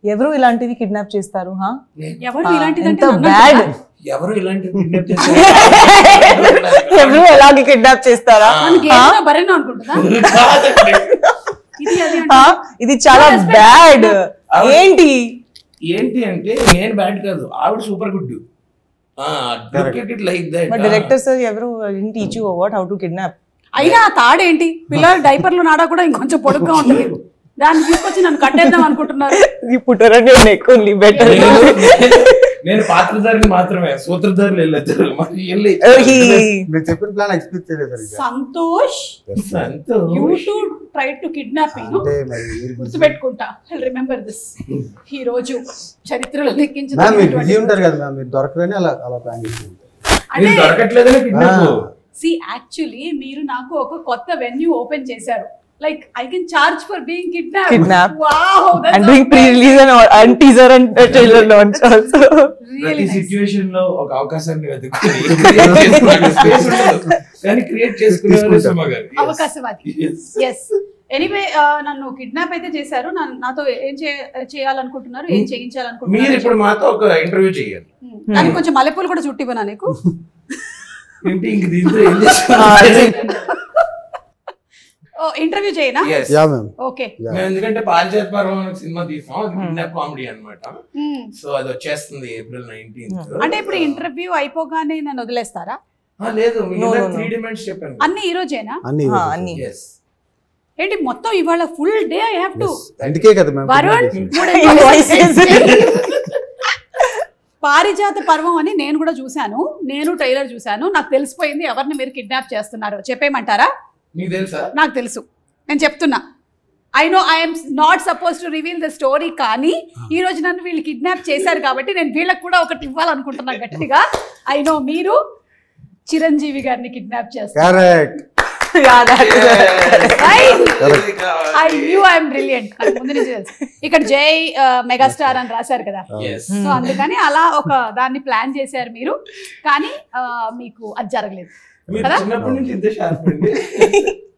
ఎవరు ఇలాంటివి కిడ్నాప్ చేస్తారు? ఎవరు ఇలాంటిది ఎంత బ్యాడ్. ఎవరు ఇలాంటివి కిడ్నాప్ చేస్తారు? ఎవరు ఎలాగే కిడ్నాప్ చేస్తారా? బరేనో అనుకుంటుందా? ఇది చాలా బ్యాడ్. ఏంటి ఏంటి అంటే నేను బ్యాడ్ కాదు, ఆవిడ సూపర్ గుడ్. డైరెక్టర్ సార్ ఎవరు teach you what how to kidnap? అయినా తాడేంటి, పిల్లల డైపర్లు నాడా కూడా ఇంకొంచెం పొడుగ్గా ఉంటుంది, దాన్ని తీసుకొచ్చి నన్ను కట్టేద్దాం అనుకుంటున్నారు. నేను పాత్రధారిని మాత్రమే, సూత్రధారులు వెళ్ళొచ్చారు. చెప్పిన ప్లాన్ ఎక్స్పెక్ట్ చేయలేదు. Santosh you to try to kidnap me. గుర్తుపెట్టుకుంటా, ఐ రిమెంబర్ దిస్. ఈ రోజు చరిత్రలో లెక్కించిన బిజీ ఉంటారు కదా మ్యామ్, మీరు దొరకదని అలా ప్లాన్ చేసి అంటే దొరకట్లేదని కిడ్నాప్. సి యాక్చువల్లీ మీరు నాకు ఒక కొత్త వెన్యూ ఓపెన్ చేశారు. Like I can charge for being kidnapped. Wow, that's and doing pre-release and teaser and trailer launch also. Really situation లో ఒక అవకాశాన్ని వెతుకుని కానీ క్రియేట్ చేసుకునేవారు సుమగారు. అవకాశవాది. yes ఎనీవే నన్ను కిడ్నాప్ అయితే చేశారు. నాతో ఏం చేయాలనుకుంటున్నారు, ఏం చేయించాలనుకుంటున్నారు? మీరు ఇప్పుడు మాతో ఒక ఇంటర్వ్యూ చేయాలి. దానికి కొంచెం మల్లెపూలు కూడా చుట్టివనా నీకు? ఏంటి ఇంక దీంతో ఏం చేస్తారు? ఇంటర్వ్యూ చేయనా? ఓకే. ఎందుకంటే పారిజాత పర్వం సినిమా తీసాం, అది కిడ్నాప్ కామెడీ అన్నమాట. సో అది వచ్చేస్తుంది April 19th. అంటే ఇప్పుడు ఇంటర్వ్యూ అయిపోగానే నన్ను వదిలేస్తారా? లేదు, 3 డిమాండ్స్ చెప్పాను. అన్ని ఈ రోజేనా? అన్ని. ఏంటి మొత్తం ఇవాళ full day I have to? అందుకే కదా మ్యామ్ వరుణ్ పారిజాత పర్వం అని నేను కూడా చూశాను, నేను ట్రైలర్ చూశాను. నాకు తెలిసిపోయింది ఎవరిని మీరు కిడ్నాప్ చేస్తున్నారు. చెప్పేయమంటారా? నీకు తెలుసా? నాకు తెలుసు, నేను చెప్తున్నా. I know I'm not suppose to reveal the story, కానీ ఈ రోజు నన్ను వీళ్ళు కిడ్నాప్ చేశారు కాబట్టి నేను వీళ్ళకి కూడా ఒకటి ఇవ్వాలనుకుంటున్నా గట్టిగా. ఐ నో మీరు చిరంజీవి గారిని కిడ్నాప్ చేస్తారు. ఇక్కడ జై మెగాస్టార్ అని రాశారు కదా, సో అందుకని అలా ఒక దాన్ని ప్లాన్ చేశారు మీరు, కానీ మీకు అది జరగలేదు.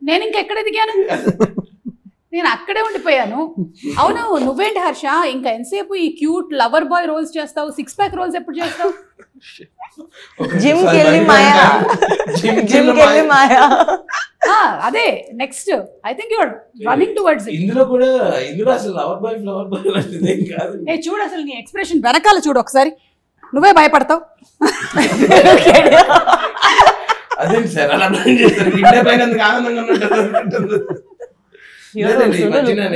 నేను ఇంకెక్కడ ఎదిగాను? నేను అక్కడే ఉండిపోయాను. అవును, నువ్వేంటి హర్ష ఇంకా ఎంతసేపు ఈ క్యూట్ లవర్ బాయ్ రోల్స్ చేస్తావు? 6 ప్యాక్ రోల్స్ ఎప్పుడు చేస్తావు? జిమ్ కెళ్ళి మాయా. అదే next. I think you are running towards it. ఇందులో అసలు లవర్ బాయ్ ఫ్లవర్ బాయ్ లాంటిది ఏం కాదు. చూడు అసలు నీ ఎక్స్ప్రెషన్ వెనకాల చూడు ఒకసారి, నువ్వే భయపడతావు. అదేంటి సార్ అలా ప్లాన్ చేస్తారు? కిడ్నాప్ అయినందుకు ఆనందంగా ఉన్నట్టు.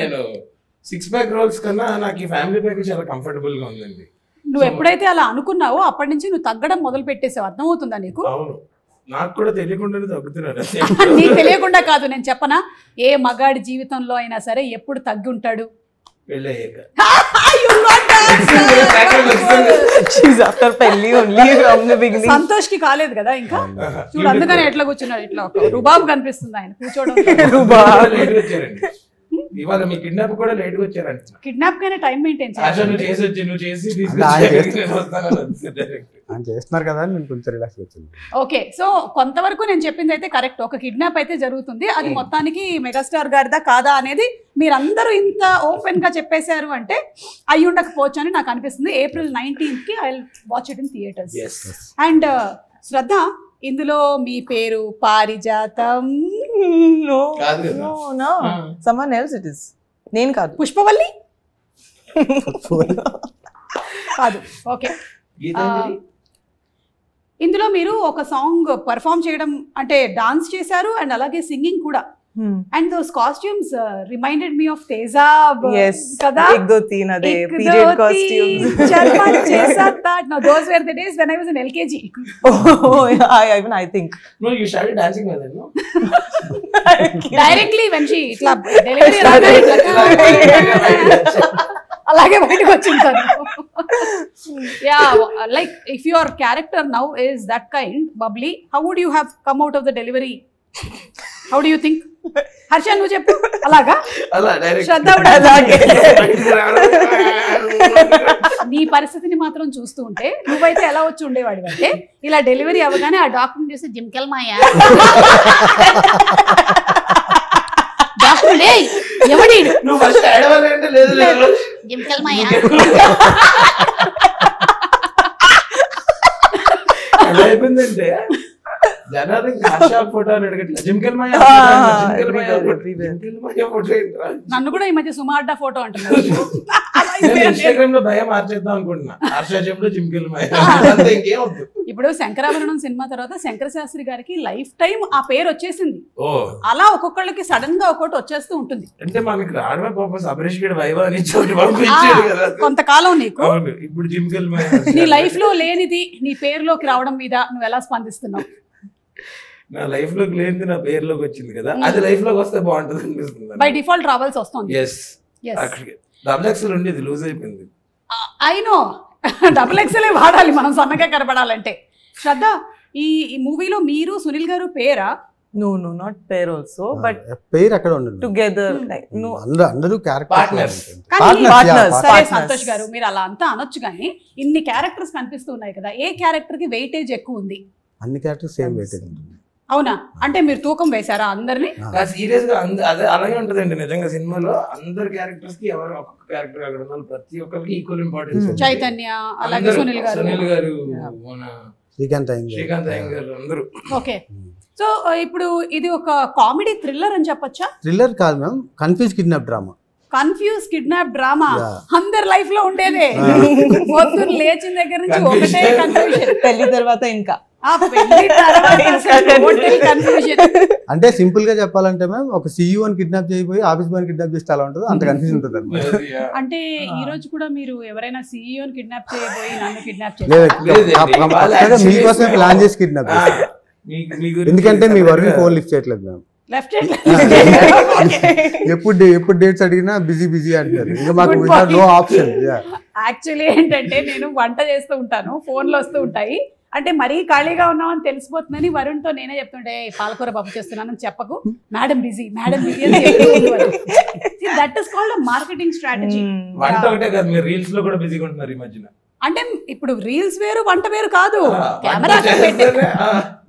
నేను 6 ప్యాక్ రోల్స్ కన్నా నాకు ఈ ఫ్యామిలీ ప్యాక్ చాలా కంఫర్టబుల్ గా ఉందండి. నువ్వు ఎప్పుడైతే అలా అనుకున్నావో అప్పటి నుంచి నువ్వు తగ్గడం మొదలు పెట్టేసావు. అర్థమవుతుందా నీకు? అవును, నాకు కూడా తెలియకుండానే తగ్గుతున్నాను. నీకు తెలియకుండా కాదు, నేను చెప్పనా? ఏ మగాడి జీవితంలో అయినా సరే ఎప్పుడు తగ్గి ఉంటాడు? సంతోష్ కి కాలేదు కదా ఇంకా. చూడు అందుకని ఎట్లా కూర్చున్నాడు, ఇట్లా ఒక రుబాబు కనిపిస్తుంది ఆయన కూర్చోవడం. ఇవాళ మీ కిడ్నాప్ కూడా లేట్ గా వచ్చారంట. కిడ్నాప్ కైనా టైం మెయింటైన్ చేస్తున్నారు కదా, నేను కొంచెం రిలాక్స్ వచ్చింది. ఓకే, సో కొంతవరకు నేను చెప్పింది అయితే కరెక్ట్. ఒక కిడ్నాప్ అయితే జరుగుతుంది, అది మొత్తానికి మెగాస్టార్ గారిదా కాదా అనేది మీరందరూ ఇంత ఓపెన్ గా చెప్పేశారు అంటే అయి ఉండకపోవచ్చు అని నాకు అనిపిస్తుంది. April 19th కి I will watch it in theatres. And Shraddha, ఇందులో మీ పేరు పారిజాతం? someone else it is. నేను కాదు. పుష్పవల్లి కాదు. ఓకే, ఇందులో మీరు ఒక సాంగ్ పర్ఫామ్ చేయడం అంటే డాన్స్ చేశారు అండ్ అలాగే సింగింగ్ కూడా. And those costumes reminded me of Tezab. Yes, kada ek do teen ade period costumes. Charma chesa tha. No, those were the days when I was in LKG. Oh yeah, even I think. No, you started dancing with her, no? Directly when she itla delivery అలాగే బయటకు వచ్చింటాను. Yeah, like if your character now is that kind, bubbly, how would you have come out of the delivery? How do you think? Harsha నువ్వు చెప్పు. అలాగా శ్రద్ధ నీ పరిస్థితిని మాత్రం చూస్తూ ఉంటే నువ్వైతే ఎలా వచ్చి ఉండేవాడి అంటే ఇలా డెలివరీ అవ్వగానే ఆ డాక్టర్ని చూసి జిమ్కెల్ మాయా డాక్టర్ ఎవడి నువ్వు ఫస్ట్ ఏడవాలంటే లేదు లేదు జింకల్ మాయ ఎలా అయిపోయిందంటే జనాలు ఫోటో అని అడగట్లేదు జింకల్ మాయ ఫోటో ఏంట్రా? నన్ను కూడా ఈ మధ్య సుమార్డా ఫోటో అంటున్నారు. ఇన్స్టాగ్రామ్ లో భయం మార్చేద్దాం అనుకుంటున్నా. హర్షజంలో జింకల్ మాయ అంతే, ఇంకేం వద్దు. ఇప్పుడు శంకరాభరణం సినిమా తర్వాత శంకర శాస్త్రి గారికి లైఫ్ టైం ఆ పేరు వచ్చేసింది. ఓ అలా ఒక్కొక్కళ్ళకి సడన్ గా ఒక్కొక్కటి వచ్చేస్తూ ఉంటుంది. అంటే మనకి రావడమే పాప అభిరేష్ గడ్ వైవా అని చోటు పంపించాడు కదా. కొంతకాలం నీకు అవును, ఇప్పుడు జింకల్ మాయ నీ లైఫ్ లో లేనిది నీ పేరులోకి రావడం మీద నువ్వు ఎలా స్పందిస్తున్నావు? నా లైఫ్ లోకి లేనిది నా పేరులోకి వచ్చింది కదా, అది లైఫ్ లోకి వస్తే బాగుంటుంది అనిపిస్తుంది. బై డిఫాల్ట్ రావాల్సి వస్తుంది. ఎస్, అక్కడికి డబుల్ ఎక్స్ఎల్ ఉండేది, లూజ్ అయిపోయింది. అయినో డబుల్ ఎక్స్ఎల్ వాడాలి మనం సన్నగా కనబడాలంటే. శ్రద్ధ, ఈ మూవీలో మీరు సునీల్ గారు పేరా? No, not pair also, but పేరు అక్కడ ఉండదు. together. Like, no. అందరూ Partners. Partners. సరే Partners. సంతోష్ గారు, మీరు అలా అంతా అనొచ్చు కానీ ఇన్ని క్యారెక్టర్స్ కనిపిస్తూ ఉన్నాయి కదా, ఏ క్యారెక్టర్ కి వెయిటేజ్ ఎక్కువ ఉంది? అన్ని క్యారెక్టర్స్ సేమ్ వెయిటేజ్ ఉంటుంది. అవునా? అంటే మీరు తూకం వేశారా అందరినీ? సీరియస్ గా అదే అలాగే ఉంటదండి నిజంగా. సినిమాలో అందరు క్యారెక్టర్స్ కి ఎవరు ఒక్కొక్క క్యారెక్టర్ అక్కడ ఉన్నారు, ప్రతి ఒక్కరికి ఈక్వల్ ఇంపార్టెన్స్. చైతన్య, అలాగే సునీల్ గారు, మన శ్రీకాంత్ అయ్యంగార్ అందరూ. ఓకే, సో ఇప్పుడు ఇది ఒక కామెడీ థ్రిల్లర్ అని చెప్పొచ్చా? థ్రిల్లర్ కాదు ma'am, confuse kidnap drama. Confuse kidnap drama అందరి లైఫ్ లో ఉండేదే. పొద్దున్న లేచిన దగ్గర నుంచి ఒకటే కన్ఫ్యూజన్. పెళ్లి తర్వాత ఇంకా అంటే సింపుల్ గా చెప్పాలంటే మ్యామ్, ఒక CEO అని కిడ్నాప్ చేయబోయి ఆఫీస్ బాయ్ కిడ్నాప్ చేస్తే అలా ఉంటుంది, అంత కన్ఫ్యూజన్ ఉంటుంది అనమాట. అంటే ఈ రోజు కూడా మీరు ఎవరైనా CEO ని కిడ్నాప్ చేయబోయి నన్ను కిడ్నాప్ లేదు, మీకోసమే ప్లాన్ చేసి కిడ్నాప్ చేస్తారు. ఎందుకంటే మీ వర్క్ ఫోన్ లిఫ్ట్ చేయట్లేదు మ్యామ్. ఎప్పుడు డేట్స్ అడిగినా బిజీ అంటారు. ఇంకా మాకు నో ఆప్షన్. యాక్చువల్లీ ఏంటంటే నేను వంట చేస్తూ ఉంటాను, ఫోన్లు వస్తూ ఉంటాయి. అంటే మరీ ఖాళీగా ఉన్నామని తెలిసిపోతుందని వరుణ్తో నేనే చెప్తుంటే పాలకూర పప్పు చేస్తున్నానని చెప్పకు, మేడం బిజీ అని that is called marketing strategy. వంట ఒకటే కాదు, మీరు రీల్స్ లో కూడా బిజీగా ఉంటున్నారు ఈ మధ్యన. అంటే ఇప్పుడు రీల్స్ వేరు వంట వేరు కాదు, కెమెరా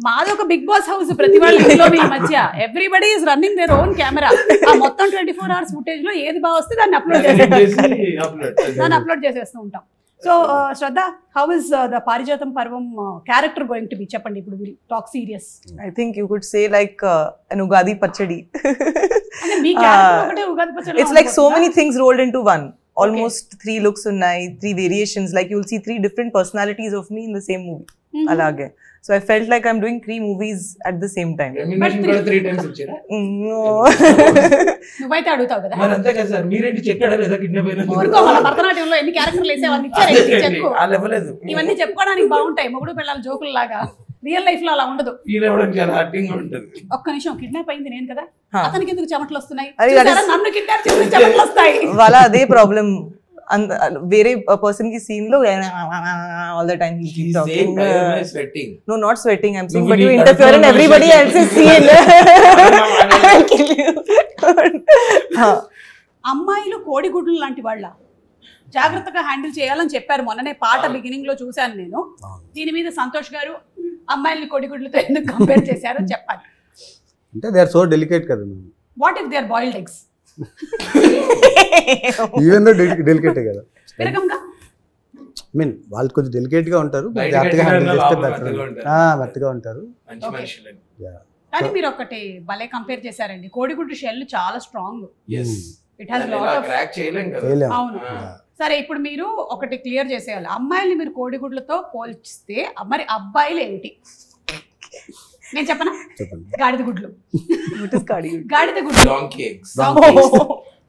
మాది ఒక బిగ్ బాస్ హౌస్. ప్రతి వాళ్ళ ఇంట్లో ఈ మధ్య everybody is running their own camera. ఆ మొత్తం 24 hours ఫుటేజ్ లో ఏది బాగా వస్తే దాన్ని అప్లోడ్ చేసేస్తూ ఉంటాం. So Shraddha, how is the పారిజాతం పర్వం క్యారెక్టర్ గోయింగ్ టు బి? చెప్పండి, ఇప్పుడు will talk serious. I think you could say like an Ugadi Pachadi. అంటే మీ క్యారెక్టర్ ఒకటే ఉగాది పచ్చడి. It's like so many things rolled into one. Almost 3 looks unnai, 3 variations. Like you'll see 3 different personalities of me in the same movie. Alage. So I felt like I'm doing 3 movies at the same time. Remuneration కూడా 3 times ఇచ్చారా? No. నువ్వైతే అడుగుతావు కదా. మరి అంతే కదా sir, మీరేంటి చెక్కాడా లేదా కిడ్నాప్ అయినా? మన భరతనాట్యంలో ఎన్ని క్యారెక్టర్లు వేసేవాళ్ళు ఇచ్చారు. ఆ లెవలేదు. ఇవన్నీ చెప్పుకోవడానికి బాగుంటాయి, మొగుడు పిల్లల జోకులు లాగా. రియల్ లైఫ్ లో అలా ఉండదు. ఫీల్ అవ్వడానికి చాలా హార్టింగ్ ఉంటుంది. ఒక్క నిమిషం, కిడ్నాప్ అయింది నేను కదా, అతనికి ఎందుకు చెమటలు వస్తున్నాయి? నన్ను కిడ్నాప్ చేసి చెమటలు వస్తాయి. వాళ్ళ అదే ప్రాబ్లం. వేరే పర్సన్ కి సీన్ లో all the time he keeps talking. Sweating. No, not sweating, I'm saying, but you interfere in everybody else's scene. I'll kill you. అమ్మాయిలు కోడిగుడ్లు లాంటి వాళ్ళ జాగ్రత్తగా హ్యాండిల్ చేయాలని చెప్పారు. మొన్ననే పాట బిగినింగ్ లో చూశాను నేను. దీని మీద సంతోష్ గారు అమ్మాయిల్ని కోడిగుడ్లతో ఎందుకు కంపేర్ చేశారో చెప్పాలి. అంటే దే ఆర్ సో డెలికేట్ కదా ma'am. What if they are boiled eggs? Even though డెలికేటే కదా. విరగంగా మీన్ వాళ్ళు కొంచెం డెలికేట్ గా ఉంటారు, జాగ్రత్తగా హ్యాండిల్ చేస్తే మెత్తగా ఉంటారు. కానీ మీరు ఒకటి భలే కంపేర్ చేశారండి. కోడిగుడ్డు షెల్ చాలా strong. It has lot of crack చేయలేం కదా. అవును. సరే, ఇప్పుడు మీరు ఒకటి క్లియర్ చేసేయాలి. అమ్మాయిల్ని మీరు కోడిగుడ్లతో పోల్చిస్తే మరి అబ్బాయిలు ఏమిటి? నేను చెప్పనా? గాడిద గుడ్లు. గాడిద గుడ్లు. Donkey eggs.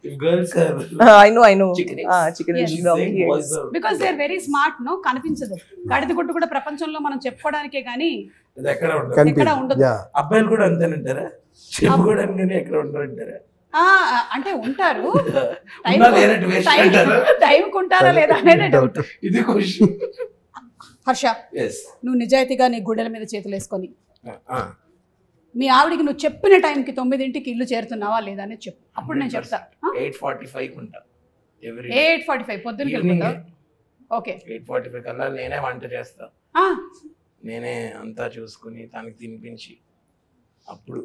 If girls have I know chicken Yes. and donkey eggs. Because they are very smart, no? కనిపించదు. గాడిద గుడ్డు కూడా ప్రపంచంలో మనం చెప్పుకోవడానికే గానీ అది ఎక్కడ ఉండదు. Yeah. అబ్బాయిలు కూడా అంతేనంటారా? చెప్పుకోవడానికి ఎక్కడ ఉంటారంటారా? అంటే ఉంటారు, టైం ఉంటారా లేదా అనేది డౌట్. ఇది క్వశ్చన్. హర్ష, నువ్వు నిజాయితీగా నీ గుడ్డల మీద చేతులు వేసుకొని మీ ఆవిడికి నువ్వు చెప్పిన టైంకి 9ంటికి ఇల్లు చేరుతున్నావా లేదా అనేది చెప్పు. అప్పుడు నేను చెప్తా. 8:45 పొద్దున్నకి వెళ్ళిపోతా. ఓకే, 8:45 కల్లా నేనే వంట చేస్తా, నేనే అంతా చూసుకుని తనకి తినిపించి అప్పుడు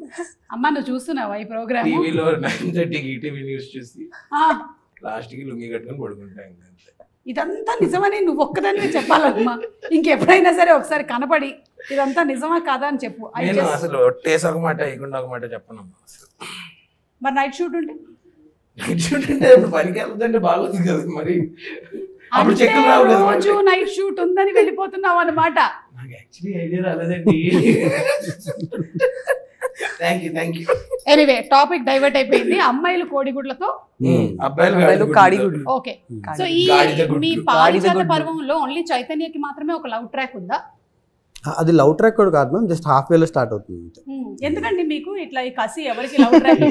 అమ్మ నువ్వు చూస్తున్నావా ఈ ప్రోగ్రామ్? టీవీలో 9:30 ఈటీవీ న్యూస్ చూసి లాస్ట్ కి లుంగి కట్టుకొని పడుకుంటా. ఇదంతా నిజమని నువ్వు ఒక్కదాన్ని చెప్పాలమ్మా. ఇంకెప్పుడైనా సరే ఒకసారి కనపడి ఇదంతా నిజమా కాదా అని చెప్పు. నేను అసలు ఒట్టేసి ఒక మాట ఇకుండా ఒక మాట చెప్పనమ్మా అసలు. మరి నైట్ షూట్ ఉంటే ఇప్పుడు పనికి వెళ్తుంటే బాగుంది కదా మరి. అప్పుడు చెక్కులు రావు కదా. రోజు నైట్ షూట్ ఉందని వెళ్ళిపోతున్నావు అన్నమాట. నాకు యాక్చువల్లీ ఐడియా రాలేదండి. Thank you. Anyway topic divert అయిపోయింది. అమ్మాయిలు కోడిగుడ్లతో, అబ్బాయిలు కాడిగుడ్లు. ఓకే. సో ఈ మీ పారిజాత పర్వంలో ఓన్లీ చైతన్యకి మాత్రమే ఒక లవ్ ట్రాక్ ఉందా? అది లవ్ ట్రాక్ కూడా కాదు మ్యామ్, జస్ట్ హాఫ్ వేలో స్టార్ట్ అవుతుంది. ఎందుకండి మీకు ఇట్లా ఈ కసి ఎవరికి లవ్ ట్రాక్?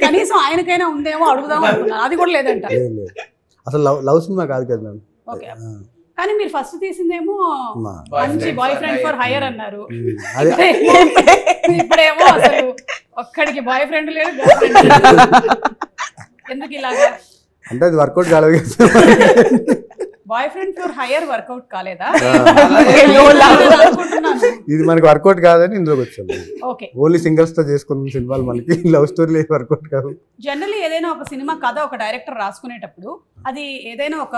కనీసం ఆయనకైనా ఉందేమో అడుగుదాం అనుకున్నాను, అది కూడా లేదంట. అసలు లవ్ సినిమా కాదు కదా మ్యామ్. ఓకే, కానీ మీరు ఫస్ట్ తీసిందేమో మంచి బాయ్ ఫ్రెండ్ ఫర్ హైయర్ అన్నారు. ఇప్పుడేమో అసలు ఒక్కడికి బాయ్ ఫ్రెండ్ లేడు, గర్ల్ ఫ్రెండ్ లేదు. ఎందుకు ఇలాగా? అంటే అది వర్కౌట్ కాలేదు. Boy friend for hire workout కాలేదా? ఇది మనకి వర్కౌట్ కాదని ఇందులోకి వచ్చాము. ఓకే, ఓన్లీ సింగిల్స్ తో చేసుకున్న సినిమాలు మనకి లవ్ స్టోరీ వర్కౌట్ కాదు. జనరల్లీ ఏదైనా ఒక సినిమా కథ ఒక డైరెక్టర్ రాసుకునేటప్పుడు అది ఏదైనా ఒక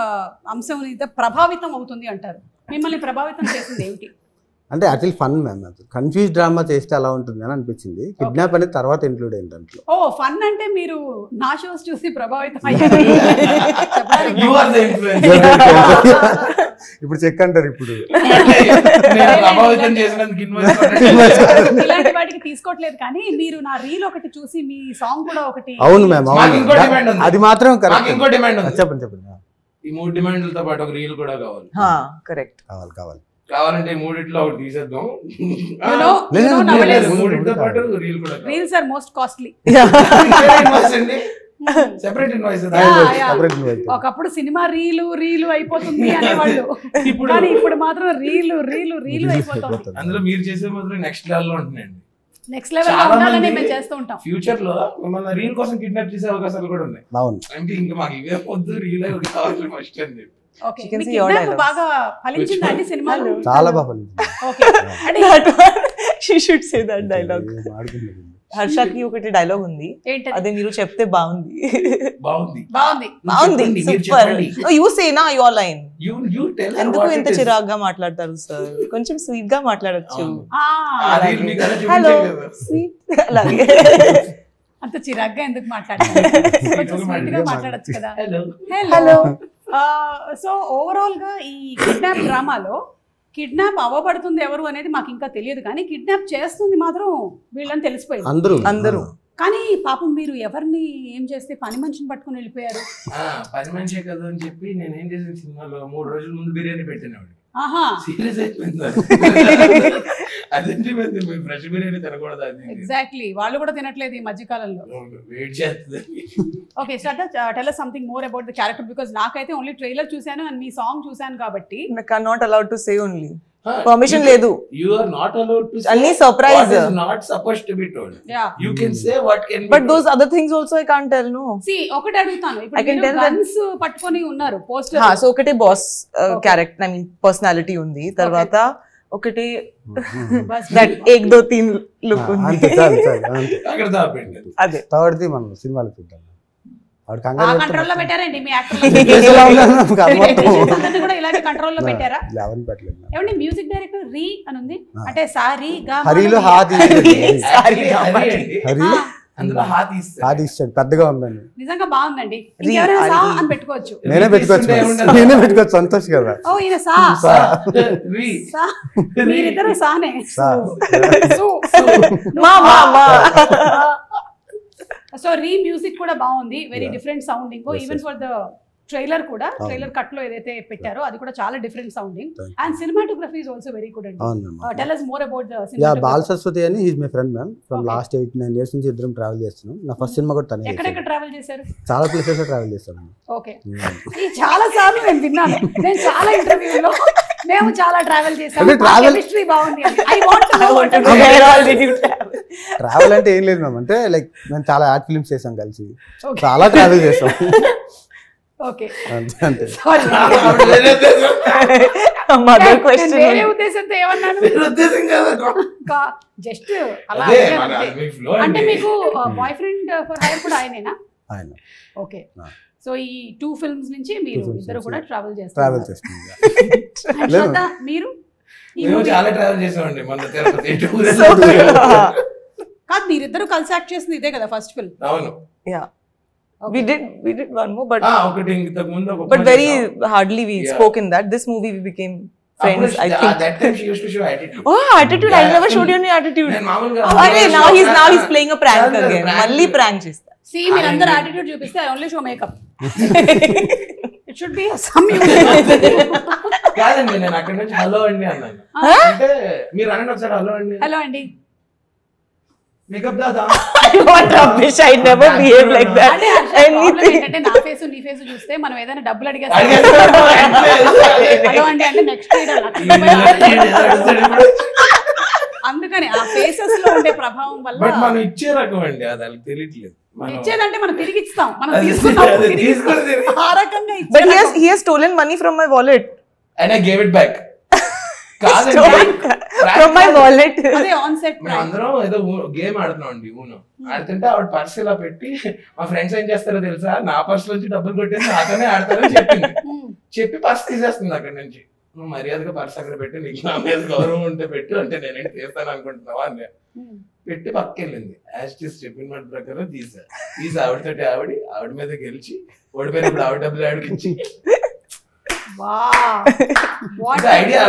అంశం ప్రభావితం అవుతుంది అంటారు. మిమ్మల్ని ప్రభావితం చేసింది ఏమిటి? అంటే యాక్చువల్లీ ఫన్ మ్యామ్, అది కన్ఫ్యూజ్ డ్రామా చేస్తే అలా ఉంటుంది అని అనిపించింది. కిడ్నాప్ అనేది తర్వాత ఇంక్లూడ్ అయింది దాంట్లో. ఓ ఫన్ అంటే మీరు నా షోస్ చూసి ప్రభావితం అయ్యారు. ఇప్పుడు చెక్ అంటారు. ఇప్పుడు ఇలాంటి వాటికి తీసుకోవట్లేదు, కానీ మీరు నా రీల్ ఒకటి చూసి మీ సాంగ్ కూడా ఒకటి. అవును మ్యామ్, అవును, అది మాత్రం కరెక్ట్. చెప్పండి. ఈ 3 డిమాండ్లతో పాటు ఒక రీల్ కూడా కావాలి. కరెక్ట్, కావాలంటే 3 ఒకటి తీసేద్దాం. మూడిటితో పాటు reels are most costly. Separate invoice. ఒకప్పుడు సినిమా రీలు అయిపోతుంది అనేవాళ్ళు, కానీ ఇప్పుడు మాత్రం రీలు అయిపోతుంది. అందులో మీరు చేసే మాత్రం నెక్స్ట్ లెవెల్ లో ఉంటున్నాయండి. నెక్స్ట్ లెవెల్ లో ఉండాలని మేము చేస్తూ ఉంటాం. ఫ్యూచర్ లో మన రీల్ కోసం కిడ్నాప్ చేసే అవకాశాలు కూడా ఉన్నాయి. అంటే ఇంకా మాకు ఇవే పొద్దు రీల్ కావాలి ఫస్ట్ అని చెప్పి. బాగా ఫలించిందా అండి సినిమాలు? చాలా బాగా ఫలించింది. హర్షకి ఒకటి డైలాగ్ ఉంది, అదే మీరు చెప్తే బాగుంది. యూ సే నా యువర్ లైన్. ఎందుకు ఇంత చిరాగ్గా మాట్లాడతారు సార్? కొంచెం స్వీట్ గా మాట్లాడచ్చు. హలో స్వీట్, అలాగే అంత చిరాగ్గా ఎందుకు మాట్లాడారు? కొంచెం స్వీట్ గా మాట్లాడచ్చు కదా. హలో. సో ఓవరాల్ గా ఈ కిడ్నాప్ డ్రామాలో కిడ్నాప్ అవ్వబడుతుంది ఎవరు అనేది మాకు ఇంకా తెలియదు, కానీ కిడ్నాప్ చేస్తుంది మాత్రం వీళ్ళని తెలిసిపోయింది అందరూ. కానీ పాపం మీరు ఎవరిని ఏం చేస్తే పని మనిషిని పట్టుకుని వెళ్ళిపోయారు. పని మనిషే కదా అని చెప్పి నేను ఏం చేసిన సినిమాలో 3 రోజుల ముందు బిర్యానీ పెట్టినవాడు. సీరియస్ అయిపోయింది. అదేంటి ఫ్రెష్ బిర్యానీ తినకూడదు. ఎగ్జాక్ట్లీ, వాళ్ళు కూడా తినట్లేదు ఈ మధ్య కాలంలో. వెయిట్ చేస్తుంది. Okay, tell us something more about the character, because నాకైతే ఓన్లీ ట్రైలర్ చూసాను అండ్ మీ సాంగ్ చూసాను కాబట్టి. I'm not allowed to say only. Permission లేదు. You are not allowed to say. Only surprise. What is not supposed to be told. Yeah. You can say what can be. But those other things also I can't tell, no. See, ఒకటి అడుగుతాను. ఇప్పుడు మీరు guns పట్టుకొని ఉన్నారు poster. So ఒకటే boss character, I mean personality ఉంది. తర్వాత ఒకటి దట్ 1 2 3 లుక్ ఉంది. అక్కడ దాపండి. అదే థర్డ్ది మనం సినిమాలో చూద్దాం. కంట్రోల్లో పెట్టారండి మీ యాక్టర్లు కూడా ఇలాంటి కంట్రోల్లో పెట్టారా? ఏమండి మ్యూజిక్ డైరెక్టర్ రీ అని ఉంది, అంటే సారీ గా హరిలో పెద్దగా ఉందండి. నిజంగా బాగుందండి. ఇంకెవరైనా సా అని పెట్టుకోవచ్చు. నేనే పెట్టుకోవచ్చు. సంతోష్ కదా. ఓ ఈయన సా, మీరిద్దరు సానే. సో రీ మ్యూజిక్ కూడా బాగుంది, very different sounding. Even for the trailer కూడా, ట్రైలర్ కట్ లో ఏదైతే పెట్టారో అది కూడా చాలా different sounding. And cinematography is also very good అండి. Tell us more about the cinematography. Bal Saraswati అని he is my friend ma'am. From last 8-9 years నుంచి ఇద్దరం ట్రావెల్ చేస్తున్నాం. నా ఫస్ట్ సినిమా కూడా తనే. ఎక్కడెక్కడ ట్రావెల్ చేశారు? చాలా ప్లేసెస్ లో ట్రావెల్ చేశాను. ఓకే, ఈ చాలా సార్లు నేను విన్నాను, నేను చాలా ఇంటర్వ్యూలో మేము చాలా ట్రావెల్ చేసాము. కెమిస్ట్రీ బాగుంది. I want to know what travel అంటే ఏం లేదు మ్యామ్, అంటే లైక్ మేము చాలా యాడ్ ఫిల్మ్స్ చేసాం కలిసి, చాలా ట్రావెల్ చేసాం. ఓకే, అంతే. mother question. వేరే ఉద్దేశంతో ఏమన్నాను? ఉద్దేశం కదా, జస్ట్ అలా అదే అడిగాను మన అంతే. మీ flow అంటే అండి. మీకు బాయ్ ఫ్రెండ్ ఫర్ హైర్ కూడా ఆయనేనా? ఆయన ఓకే. ఆ. సో ఈ 2 ఫిల్మ్స్ నుంచి మీరు films ఇద్దరు నుంచి కూడా ట్రావెల్ ట్రావెల్ చేస్తారు. చేస్తుంది. And లేదు. శ్రద్ధ, మీరు ఈ మేము movie- చాలా ట్రావెల్ చేసామండి మన తిరుపతి కాదు, మీరిద్దరు కలిసి యాక్ట్ చేసింది ఇదే కదా ఫస్ట్ ఫిల్మ్? అవును. Yeah. We did one more, but ఒకటి ఇంతకు ముందు ఒక but very hardly we Yeah. spoke in that. This movie we became friends, I think. That time she used to show attitude. Oh, attitude! I never showed you any attitude. నేను మామూలుగా Okay, now he's playing a prank again. Malli prank chesta. See, మీరందరూ attitude చూపిస్తే I only show makeup. It should be some కాదండి, నేను అక్కడ నుంచి hello అండి అన్నాను. అంటే మీరు అనండి ఒకసారి హలో అండి. హలో అండి. Makeup Dada. What rubbish! I never behave like that. అంటే ప్రాబ్లం Anything. ఏంటంటే నా ఫేస్ నీ ఫేస్ చూస్తే మనం ఏదైనా డబ్బులు అడిగేస్తాం. అడిగేస్తాను. హలో అండి అంటే నెక్స్ట్ అందుకని ఆ ఫేసెస్ లో ఉండే ప్రభావం బట్ వల్ల మనం ఇచ్చే రకం అండి, అది వాళ్ళకి తెలియట్లేదు. మనం ఇచ్చేదంటే మనం తిరిగి ఇస్తాం, మనం అది తీసుకున్నాం అది తిరిగి తీసుకొని ఇస్తాం. తిరిగి. ఆ రకంగా But ఇచ్చే he has stolen money from my wallet. And I gave it back. కాదండి, Stolen from my wallet. అదే ఆన్ సెట్ మేము అందరం ఏదో గేమ్ ఆడుతున్నాం అండి ఊనో. ఆడుతుంటే ఆవిడ పర్స్ ఇలా పెట్టి మా ఫ్రెండ్స్ ఏం చేస్తారో తెలుసా, నా పర్స్ నుంచి డబ్బులు కొట్టేసి నాతోనే ఆడతారని చెప్పింది. చెప్పి పర్స్ తీసేస్తుంది అక్కడ నుంచి. నువ్వు మర్యాదగా పర్స్ అక్కడ పెట్టి, నీకు నా మీద గౌరవం ఉంటే పెట్టు, అంటే నేనేం చేస్తాను అనుకుంటున్నావా అని పెట్టి పక్కకెళ్ళింది. యాజ్ చెప్పిన మాట ప్రకారం తీసి ఆవిడతోటి ఆవిడ మీద గెలిచి ఓడిపోయినప్పుడు ఆవిడ డబ్బులు ఆవిడకి ఇచ్చి ఐడియా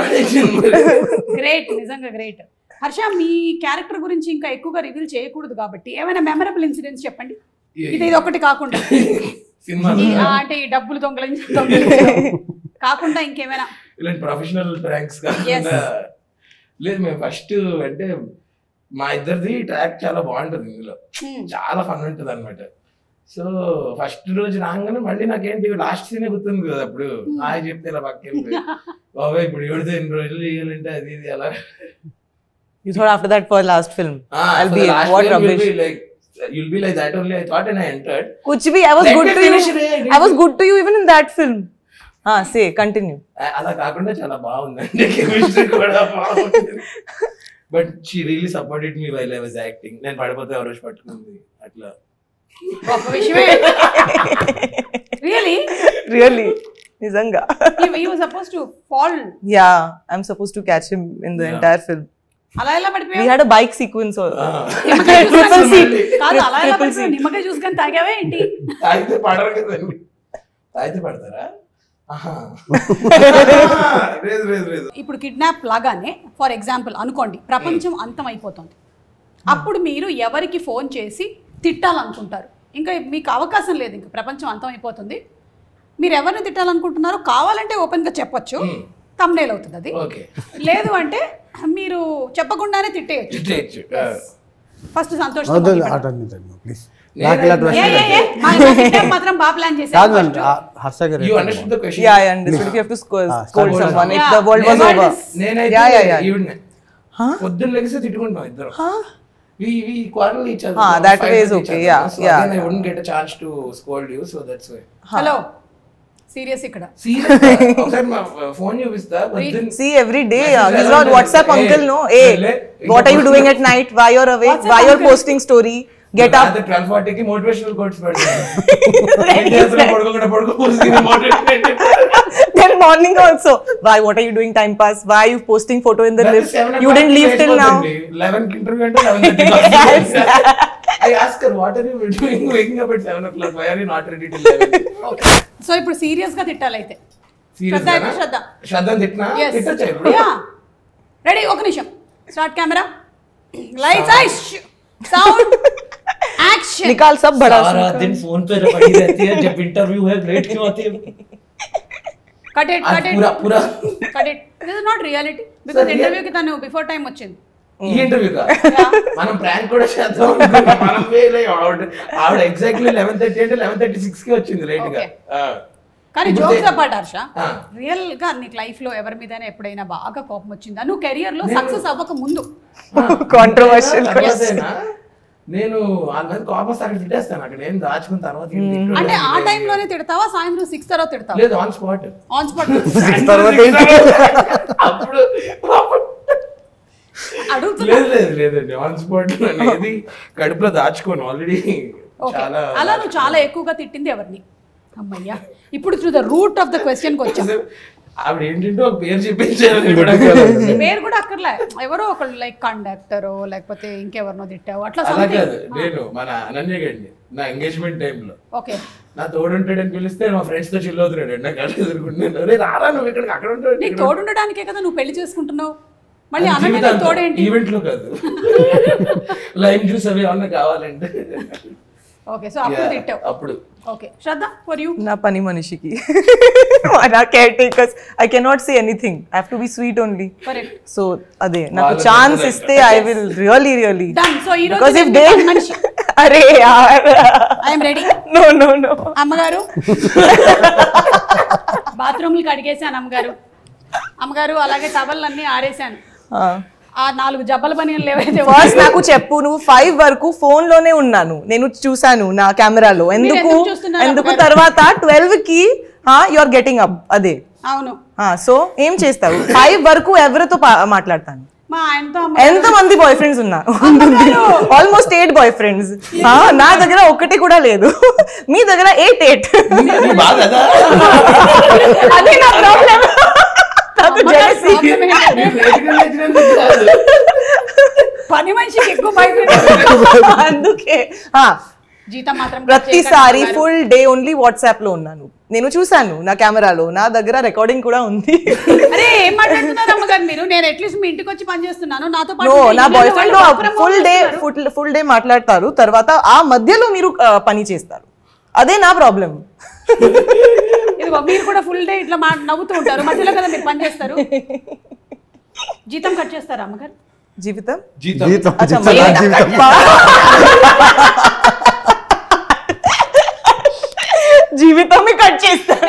గ్రేట్, నిజంగా గ్రేట్. హర్ష, మీ క్యారెక్టర్ గురించి ఇంకా ఎక్కువగా రివీల్ చేయకూడదు కాబట్టి ఏమైనా మెమరబుల్ ఇన్సిడెంట్స్ చెప్పండి. ఇది ఒకటి కాకుండా సినిమా అంటే ఈ డబ్బులు దొంగలించి కాకుండా ఇంకేమైనా ఇలాంటి ప్రొఫెషనల్ ప్రాంక్స్ కాకుండా లేదు. మేము ఫస్ట్ అంటే మా ఇద్దరిది ట్రాక్ చాలా బాగుంటుంది, ఇందులో చాలా ఫన్ ఉంటుంది అనమాట. సో ఫస్ట్ రోజు రాగానే మళ్ళీ నాకేంటి లాస్ట్ సీన్ గుర్తుంది కదా, అప్పుడు ఆయన చెప్తే ఇలా పక్కకెళ్ళి బాబాయ్ ఇప్పుడు ఎవరితో ఎన్ని రోజులు చేయాలంటే అది ఇది అలా. You thought after that for last film I'll be what rubbish. You'll be like that only, I thought, and I entered. Kuch bhi, I was good to you. I was good to you even in that film. Say, continue. అలా కాకుండా చాలా బాగుందండి, chemistry కూడా బాగుంది. But she really supported me while I was acting. నేను పడిపోతే ఎవరో పట్టుకుంది అట్లా. గొప్ప విషయమే. Really? Nizanga. He was supposed to fall. Yeah, I'm supposed to catch him in the entire film. అలా ఎలా పడిపోయావు? We had a bike sequence also. Triple C. కాదు, అలా ఎలా పడిపోయావు? నిమ్మకాయ చూసుకొని తాగావే ఏంటి? తాగితే పడరు కదండి. తాగితే పడతారా? ఇప్పుడు కిడ్నాప్ లాగానే ఫర్ ఎగ్జాంపుల్ అనుకోండి, ప్రపంచం అంతం అయిపోతుంది. అప్పుడు మీరు ఎవరికి ఫోన్ చేసి తిట్టాలనుకుంటారు? ఇంకా మీకు అవకాశం లేదు, ఇంకా ప్రపంచం అంతం అయిపోతుంది. మీరు ఎవరిని తిట్టాలనుకుంటున్నారో కావాలంటే ఓపెన్ గా చెప్పొచ్చు, thumbnail అవుతుంది అది. లేదు అంటే మీరు చెప్పకుండానే తిట్టేయచ్చు. ఫస్ట్ సంతోష్ మాత్రం బాగా ప్లాన్ చేశారు. You understood the question? Yeah, I understood. You have to scold someone if the world was over. పొద్దున్న లెగిస్తే తిట్టుకుంటాం ఇద్దరు. We quarrel each other. That way is okay. Yeah. Again, I wouldn't get a chance to scold you, so that's why. Hello, serious ఇక్కడ. ఒకసారి మా phone చూపిస్తా. See, every day he's not WhatsApp uncle, no. Hey, what are you doing at night? Why you're awake? Why you're posting story? Get up. 12:40 కి motivational quotes పెడతాను. Then morning also. Why? What are you doing? Time pass. Why are you posting photo in the lift? You didn't leave till now. 11 కి interview అంటే 11:30. I ask her, what are you doing waking up at 7 o'clock? Why are you not ready till 11? Okay. So ఇప్పుడు serious గా తిట్టాలైతే. శ్రద్ధ తిట్టినా తిట్టొచ్చా ఇప్పుడు? Ready, ఒక నిమిషం. Start camera, lights, ice, sound, action. निकाल सब बड़ा सारा दिन फोन पे पड़ी रहती है, जब इंटरव्यू है लेट क्यों आती है? कट इट पूरा cut it. This is not reality because interview की तनु बिफोर टाइम వచ్చింది. ఈ ఇంటర్వ్యూ కా మనం ప్రాంక్ కూడా చేద్దాం. మనం ఆవిడ ఎగ్జాక్ట్లీ 11:30 అంటే 11:36 కి వచ్చింది లేట్ గా. కానీ జోక్స్ అపార్ట్ హర్ష, రియల్ గా నీకు లైఫ్ లో ఎవరి మీదైనా ఎప్పుడైనా బాగా కోపం వచ్చిందా? నువ్వు కెరియర్ లో సక్సెస్ అవ్వక ముందు? కాంట్రోవర్షియల్. నేను వాళ్ళ మీద కోపం అక్కడ తిట్టేస్తాను, అక్కడ ఏం దాచుకున్న తర్వాత ఏం తిట్టడం అంటే ఆ లేదు. టైంలోనే తిడతావా, సాయంత్రం 6 తర్వాత తిడతావా? లేదు, ఆన్ స్పాట్. ఆన్ స్పాట్ అప్పుడు అడుగుతున్నా. లేదండి, ఆన్ స్పాట్ అనేది కడుపులో దాచుకోను ఆల్రెడీ. చాలా అలా నువ్వు చాలా ఎక్కువగా తిట్టింది ఎవరిని? అమ్మయ్యా, ఇప్పుడు to the root of the question కి వచ్చాం. ఆవిడ ఏంటంటే ఒక పేరు చెప్పించారు, పేరు కూడా అక్కర్లే, ఎవరో ఒకళ్ళు లైక్ కండక్టరో లేకపోతే ఇంకెవరినో తిట్టావు అట్లా అలా something. కాదు. నేను మన అనన్య గండి నా ఎంగేజ్మెంట్ టైంలో ఓకే నా తోడుంటాడని పిలిస్తే మా ఫ్రెండ్స్ తో చిల్ అవుతున్నాడు, నా కళ్ళు ఎదుర్కొంటున్నాను. రే రారా నువ్వు ఇక్కడికి, అక్కడ ఉంటాడు. నీకు తోడుండడానికే కదా నువ్వు పెళ్లి చేసుకుంటున్నావు, మళ్ళీ అనన్య తోడేంటి? ఈవెంట్ లో కాదు, లైమ్ జ్యూస్ అవి ఏమన్నా కావాలంటే. ఓకే, సో అప్పుడు తిట్టావు. అప్పుడు ఓకే, శ్రద్ధ ఫర్ యూ. నా పని మనిషికి నా care takers I cannot say anything, I have to be sweet only. Correct. So అదే నాకు ఛాన్స్ ఇస్తే I will really done. So ఈ రోజు బికాజ్ ఇఫ్ దే మనిషి అరే యార్ ఐ యామ్ రెడీ. నో అమ్మగారు బాత్రూమ్లు కడిగేశాను అమ్మగారు. అమ్మగారు అలాగే టవల్లన్నీ ఆరేశాను. ఆ 4 జబ్బల పనిలు ఏవైతే ఫస్ట్ నాకు చెప్పు, నువ్వు 5 వరకు ఫోన్ లోనే ఉన్నాను, నేను చూసాను నా కెమెరాలో. ఎందుకు ఎందుకు తర్వాత 12 కి యు ఆర్ గెటింగ్ అప్? అదే అవును. సో ఏం చేస్తావు? 5 వరకు ఎవరితో మాట్లాడతాను? మా ఆయనతో. ఎంత మంది బాయ్ ఫ్రెండ్స్ ఉన్నారు? Almost 8 boy friends. నా దగ్గర ఒకటి కూడా లేదు, మీ దగ్గర 8. అదే నా ప్రాబ్లం. పని మనిషికి ఎక్కువ బయట అందుకే జీతం మాత్రం ప్రతిసారి ఫుల్ డే ఓన్లీ వాట్సాప్ లో ఉన్నాను. నేను చూసాను నా కెమెరాలో, నా దగ్గర రికార్డింగ్ కూడా ఉంది. అరే ఏం మాట్లాడుతున్నారు అమ్మగారు మీరు? నేను అట్లీస్ట్ మీ ఇంటికి వచ్చి పని చేస్తున్నాను, నాతో పాటు నా బాయ్ ఫ్రెండ్ ఫుల్ డే మాట్లాడతారు, తర్వాత ఆ మధ్యలో మీరు పని చేస్తారు. అదే నా ప్రాబ్లం. ఇదిగో మీరు కూడా ఫుల్ డే ఇట్లా నవ్వుతూ ఉంటారు, మధ్యలో కదా మీరు పని చేస్తారు. జీతం కట్ చేస్తారా అమ్మగారు? జీవితం జీవితమే కట్ చేస్తారు.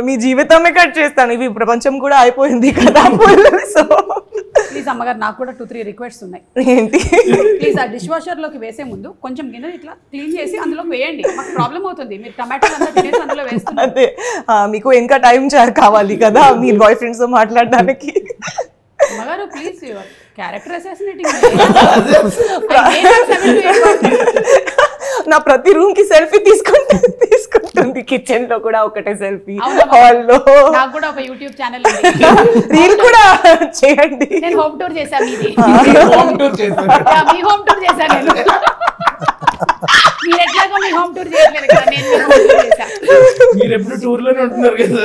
మీ జీవితమే కట్ చేస్తాను. ఇవి ప్రపంచం కూడా అయిపోయింది కదా. సో ప్లీజ్ అమ్మగారు, నాకు కూడా 2-3 రిక్వెస్ట్స్ ఉన్నాయి. ఏంటి? ప్లీజ్ ఆ డిష్ వాషర్ లోకి వేసే ముందు కొంచెం గిన్నె ఇట్లా క్లీన్ చేసి అందులో వేయండి. మాకు ప్రాబ్లం అవుతుంది, మీరు టమాటోలు అంతా తినేసి అందులో వేస్తున్నారు. అదే మీకు ఇంకా టైం కావాలి కదా మీ బాయ్ ఫ్రెండ్స్ తో మాట్లాడడానికి. అమ్మగారు ప్లీజ్, క్యారెక్టర్ అసాసినేటింగ్. నా ప్రతి రూమ్ కి సెల్ఫీ తీసుకుంటుంది, కిచెన్ లో కూడా ఒకటే సెల్ఫీ, హాల్ లో. నాకు కూడా ఒక యూట్యూబ్ ఛానల్ రీల్ కూడా చేయండి. నేను హోమ్ టూర్ చేశాను, మీ హోమ్ టూర్ చేశాను నేను. మీరు ఎట్లాగో మీ హోమ్ టూర్ చేయట్లేదు కదా, నేను హోమ్ టూర్ చేశాను. మీరు ఎప్పుడు టూర్ లోనే ఉంటున్నారు కదా.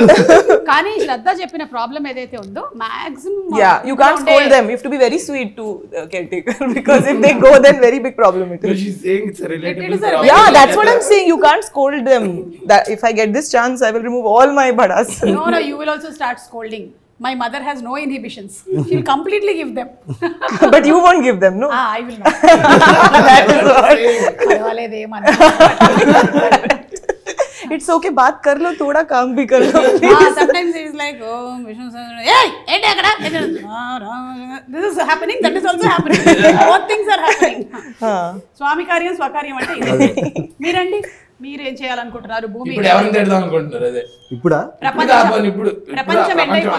కానీ శ్రద్ధ చెప్పిన ప్రాబ్లం ఏదైతే ఉందో maximum you can't scold them. You have to be very sweet to caretaker, because if they go, then very big problem it is. She's saying it's a relatable problem. Yeah, that's what I'm saying. You can't scold them. That if I get this chance, I will remove all my badas. No, you will also start scolding. My mother has no inhibitions. She'll completely give them. But you won't give them, no? I will not. That is what. It's okay, baat kar lo, thoda kaam bhi kar lo. Sometimes it is like, oh, Vishnu sir, hey, ente akada. This is happening, that is also happening. Both things are happening. Swami karyam, swakaryam ante ide. Meerandi, మీరు ఏం చేయాలనుకుంటున్నారు? భూమి ఇప్పుడు ఎవరిని తిడదాం అనుకుంటున్నారు? అదే ఇప్పుడా ప్రపంచం ఎండ్.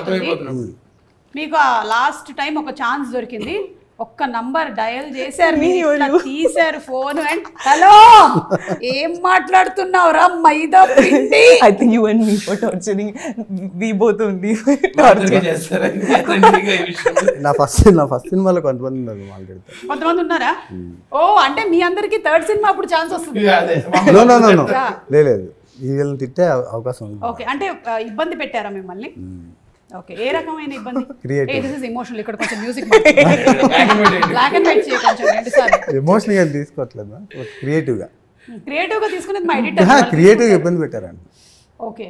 మీకు లాస్ట్ టైం ఒక ఛాన్స్ దొరికింది, ఒక్క నంబర్ డయల్ చేశారు, తీశారు ఫోన్ అండ్ హలో ఏం మాట్లాడుతున్నావు రా మైదా పిండి. I think you and me for torturing, we both only నా ఫస్ట్ సినిమాలో కొంతమంది ఉన్నారు, కొంతమంది ఉన్నారా? ఓ అంటే మీ అందరికి థర్డ్ సినిమా అప్పుడు ఛాన్స్ వస్తుంది. లేదు, వీళ్ళని తిట్టే అవకాశం ఉంది. ఓకే, అంటే ఇబ్బంది పెట్టారా మిమ్మల్ని? ఓకే, ఏ రకమైన ఇబ్బంది? This is emotional. ఇక్కడ కొంచెం మ్యూజిక్ బ్లాక్ అండ్ వైట్ చేయ కొంచెం, 2 సార్లు. ఎమోషనల్ గా తీసుకోవట్లేదా, క్రియేటివ్ గా తీసుకునేది మా ఎడిటర్. క్రియేటివ్ గా ఇబ్బంది పెట్టారండి. ఓకే,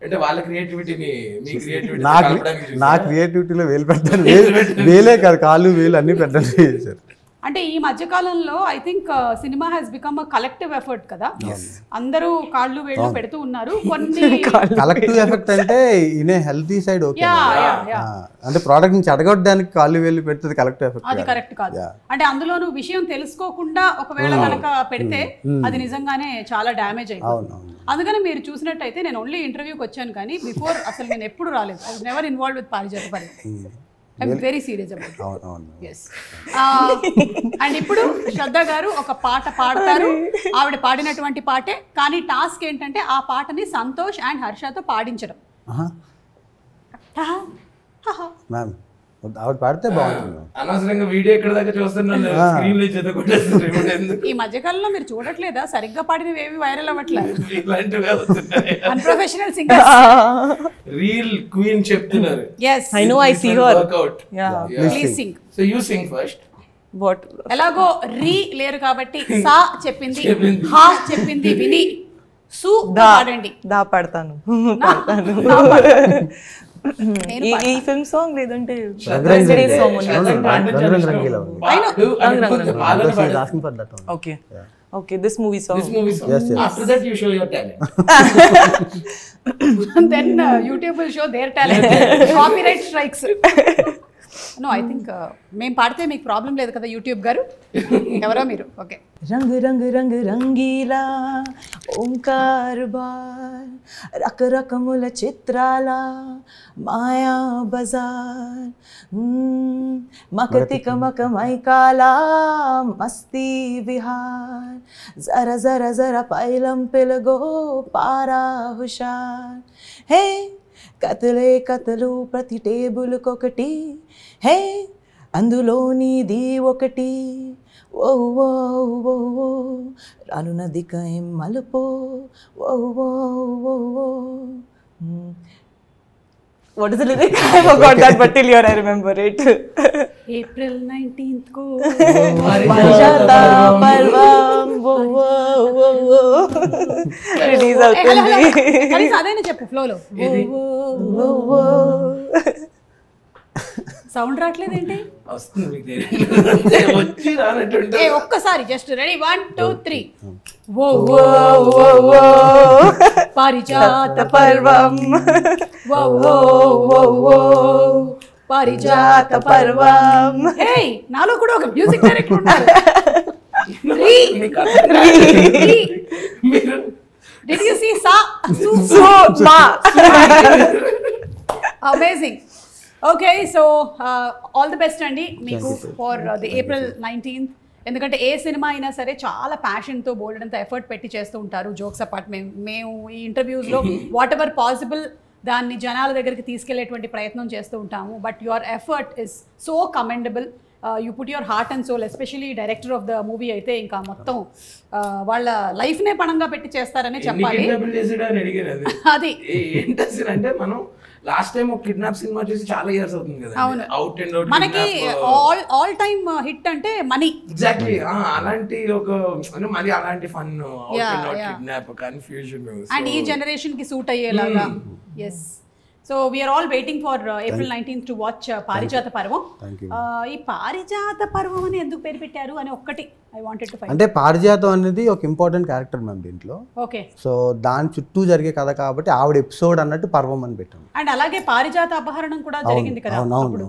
అంటే వాళ్ళ క్రియేటివిటీని మీ క్రియేటివిటీ నా క్రియేటివిటీలో వేలు పెడతాను, వేలే కాదు కాళ్ళు వేలు అన్ని పెట్టాలి చేశారు. అంటే ఈ మధ్య కాలంలో I think cinema has become a collective effort కదా, అందరూ కాళ్ళు వేళ్ళు పెడుతూ ఉన్నారు. కొన్ని కలెక్టివ్ ఎఫెక్ట్ అంటే ఇన్ హెల్తీ సైడ్ ఓకే, అంటే ప్రోడక్ట్ నుంచి అడగొట్టడానికి కాళ్ళు వేళ్ళు పెడుతుంది కలెక్టివ్ ఎఫెక్ట్. అది కరెక్ట్ కాదు. అంటే అందులోనూ విషయం తెలుసుకోకుండా ఒకవేళ కనుక పెడితే అది నిజంగానే చాలా డ్యామేజ్ అయిపోతుంది. అందుకని మీరు చూసినట్టయితే నేను ఓన్లీ ఇంటర్వ్యూకి వచ్చాను కానీ బిఫోర్ అసలు నేను ఎప్పుడు రాలేదు. I was never involved with పారిజాత పర్వం. I'm very serious about it. yes. And ఇప్పుడు శ్రద్ధ గారు ఒక పాట పాడతారు. ఆవిడ పాడినటువంటి పాటే, కానీ టాస్క్ ఏంటంటే ఆ పాటని సంతోష్ అండ్ హర్షతో పాడించడం. మ్యామ్ ఆవిడ పాడితే బాగుంటుంది. అనవసరంగా వీడియో ఎక్కడ దాకా చూస్తున్నాను, స్క్రీన్ లో చెదకొట్టేస్తుంది. ఈ మధ్యకాలంలో మీరు చూడట్లేదా, సరిగ్గా పాడినవి ఏవి వైరల్ అవ్వట్లేదు, ఇలాంటివి అవుతున్నాయి. అన్ప్రొఫెషనల్ సింగర్స్ రియల్ క్వీన్ చెప్తున్నారు. yes I know, I see her. Workout. Yeah. Please sing. So you sing first. What? ఎలాగో రీ లేరు కాబట్టి సా చెప్పింది, హా చెప్పింది విని సు పాడండి. దా పాడతాను. ఈ ఫిల్మ్ సాంగ్ లేదంటే song okay okay this movie song. After that you show your talent. Then YouTube will show their talent. Copyright strikes. No, I think మేము పాడితే మీకు ప్రాబ్లం లేదు కదా యూట్యూబ్ గారు, ఎవరో మీరు. ఓకే. రంగు రంగు రంగు రంగీలా ఓంకార్ బార్ రకరకముల చిత్రాల మాయా బజార్ మకతిక మకమైకాలా మస్తీ విహార్ జర జర జర పైలం పిలగో పారా హుషార్ హే కథలే కథలు ప్రతి టేబుల్కొకటి హే అందులో నీది ఒకటి ఓ ఓ ఓ ఓ రాను నదిక ఏం మలుపో ఓ ఓ ఓ ఓ. What is the lyric? I forgot that, but till here I remember it. April 19th को Parijata Parvam wo wo wo wo release అవుతుంది. కానీ అదేనే చెప్పు ఫ్లోలో. wo wo సౌండ్ రావట్లేదు ఏంటి? వస్తుంది మీకు తెలియదు, వచ్చి రానట్టుంటే. ఏ ఒక్కసారి just ready 1 2 3 wo wo wo wo పారిజాత పర్వం wo wo wo wo పారిజాత పర్వం. హే నాలో కూడా ఒక మ్యూజిక్ డైరెక్టర్ ఉన్నారు. మీకు అర్థం మీరు Did you see sa so ma amazing. Okay, so all the best అండి మీకు ఫర్ ది ఏప్రిల్ 19th. ఎందుకంటే ఏ సినిమా అయినా సరే చాలా ప్యాషన్తో బోల్డ్ అంత ఎఫర్ట్ పెట్టి చేస్తూ ఉంటారు. జోక్స్ అపార్ట్ మేము ఈ ఇంటర్వ్యూస్లో వాట్ ఎవర్ పాసిబుల్ దాన్ని జనాల దగ్గరికి తీసుకెళ్లేటువంటి ప్రయత్నం చేస్తూ ఉంటాము. But your effort is so commendable. You put your heart and soul, especially director of the movie అయితే ఇంకా మొత్తం వాళ్ళ లైఫ్నే పణంగా పెట్టి చేస్తారని చెప్పాలి. అది అంటే మనం లాస్ట్ టైం ఒక కిడ్నాప్ సినిమా చూసి చాలా ఇయర్స్ అవుతుంది కదా, అవుట్ అండ్ అవుట్ మనకి ఆల్ టైమ్ హిట్ అంటే మనీ. ఎగ్జాక్ట్లీ అలాంటి ఒక మళ్ళీ అలాంటి ఫన్ కిడ్నాప్ కన్ఫ్యూజన్ అండ్ ఈ జనరేషన్ కి సూట్ అయ్యేలాగా. Yes, so we're all waiting for April 19th to watch Parijatha Parvam. ఈ పారిజాత పర్వం అని ఎందుకు పేరు పెట్టారు అని ఒక్కటి ఐ వాంటెడ్ టు ఫైండ్. అంటే పారిజాతం అనేది ఒక ఇంపార్టెంట్ క్యారెక్టర్ మ్యామ్ దీంట్లో. ఓకే. సో దాని చుట్టూ జరిగే కథ కాబట్టి ఆవిడ ఎపిసోడ్ అన్నట్టు పర్వం అని పెట్టాం. అండ్ అలాగే పారిజాత అపహరణం కూడా జరిగింది కదా అప్పుడు,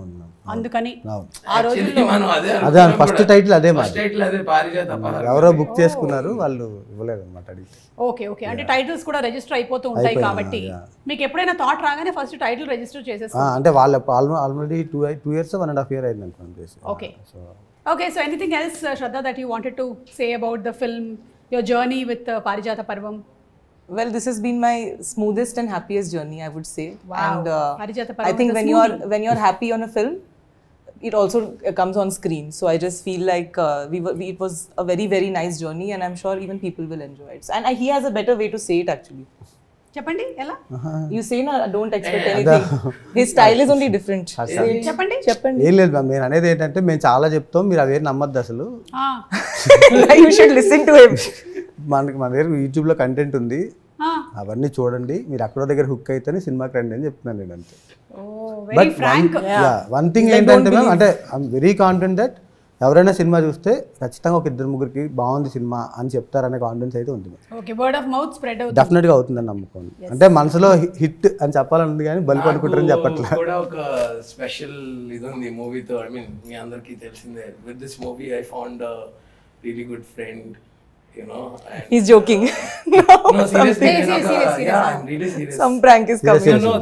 అందుకని ఆ రోజుల్లో అదే ఫస్ట్ టైటిల్ అదే పారిజాత. ఎవరో బుక్ చేసుకున్నారు, వాళ్ళు ఇవ్వలేదు అన్నమాట అడిగితే. ఓకే ఓకే, అంటే టైటిల్స్ కూడా రిజిస్టర్ అయిపోతూ ఉంటాయి కాబట్టి మీకు ఎప్పుడైనా థాట్ రాగానే ఫస్ట్ టైటిల్ రిజిస్టర్ చేసేస్తారు. అంటే వాళ్ళు ఆల్రెడీ 2 years 1.5 years అయింది అనుకోండి. Okay okay, so anything else Shraddha that you wanted to say about the film, your journey with Parijata Parvam? Well, this has been my smoothest and happiest journey, I would say. Wow. And Parijata Parvam, I think when you're happy on a film, it also comes on screen. So I just feel like it was a very, very nice journey, and I'm sure even people will enjoy it. And he has a better way to say it actually. చెప్పండి ఎలా? You say na, don't expect anything. His style is only different. చెప్పండి. ఏం లేదు ma'am, నేను అనేది ఏంటంటే మేము చాలా చెప్తాం, మీరు అవేం నమ్మద్దు అసలు. You should listen to him. మన దగ్గర యూట్యూబ్లో కంటెంట్ ఉంది, అవన్నీ చూడండి, మీరు అక్కడో దగ్గర హుక్ అయితేనే సినిమాకి రండి అని చెప్తున్నాను నేను అంతే. Very frank. వన్ థింగ్ ఏంటంటే మ్యామ్, అంటే ఐఎమ్ వెరీ కాన్ఫిడెంట్ దట్ ఎవరైనా సినిమా చూస్తే ఖచ్చితంగా ఒక 2-3కి బాగుంది సినిమా అని చెప్తారనే కాన్ఫిడెన్స్ అయితే ఉంటుంది. Okay, word of mouth spread అవుతుంది. డెఫినెట్గా అవుతుందని నమ్మకం. అంటే మనసులో హిట్ అని చెప్పాలని ఉంది కానీ బల్బ్ అనుకుంటారని చెప్పట్లే. కూడా ఒక స్పెషల్ ఇది ఉంది మూవీతో. ఐ మీన్ మీ అందరికీ తెలిసిందే, with this movie I found really good friend. You know, He's joking. No, seriously. Seriously. Yeah, I'm really serious. Some prank is coming. You know,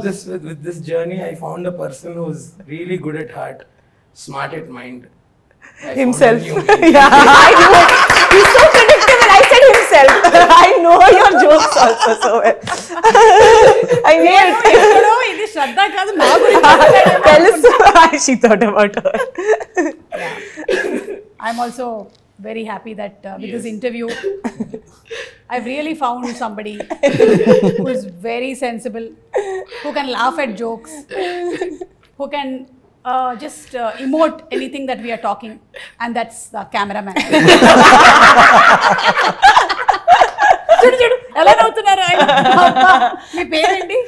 with this journey, I found a person who's really good at heart, smart at mind. Himself. Yeah, I know. He's so predictable. I said himself. I know your jokes also so well. I knew it. ఇది శ్రద్ధ కాదు, నా గురించి Tell us why she thought about her. I'm also very happy that with this interview, I've really found somebody who is very sensible, who can laugh at jokes, who can just emote anything that we are talking, and that's the cameraman. చూడు ఎలా నవ్వుతున్నారు ఆయన. మీ పేరేంటి?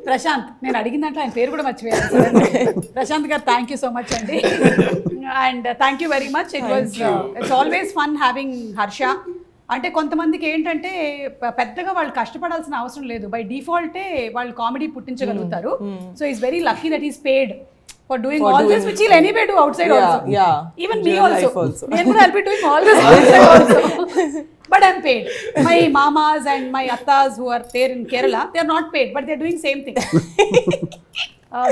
ప్రశాంత్. నేను అడిగిన దాంట్లో ఆయన పేరు కూడా మర్చిపోయాను. ప్రశాంత్ గారు, థ్యాంక్ యూ సో మచ్ అండి. And thank you very much. It's always fun having Harsha. అంటే కొంతమందికి ఏంటంటే పెద్దగా వాళ్ళు కష్టపడాల్సిన అవసరం లేదు, బై డిఫాల్టే వాళ్ళు కామెడీ పుట్టించగలుగుతారు. So is very lucky that is paid for doing all this, which he'll anyway do outside also. Yeah. Even me also. I'll be doing all this outside also. But I'm paid. My mamas and my attas who are there in Kerala, they are not paid, but they are doing same thing.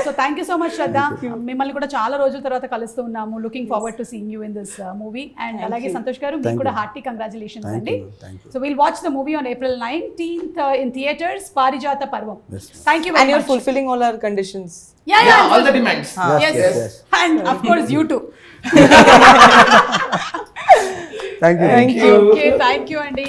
So thank you so much, Shraddha. మిమ్మల్ని కూడా చాలా రోజుల తర్వాత కలుస్తూ ఉన్నాము. Looking forward to seeing you in this movie. And అలాగే సంతోష్ గారు, మీకు కూడా హార్టీ కంగ్రాచులేషన్స్ అండి. So will watch the movie on April 19th in theaters, పారిజాత పర్వం. Thank you very much. And you're fulfilling all our conditions. Yeah, all the demands. Yes. And of course you too. Thank you. Thank you. Okay, thank you, Andy.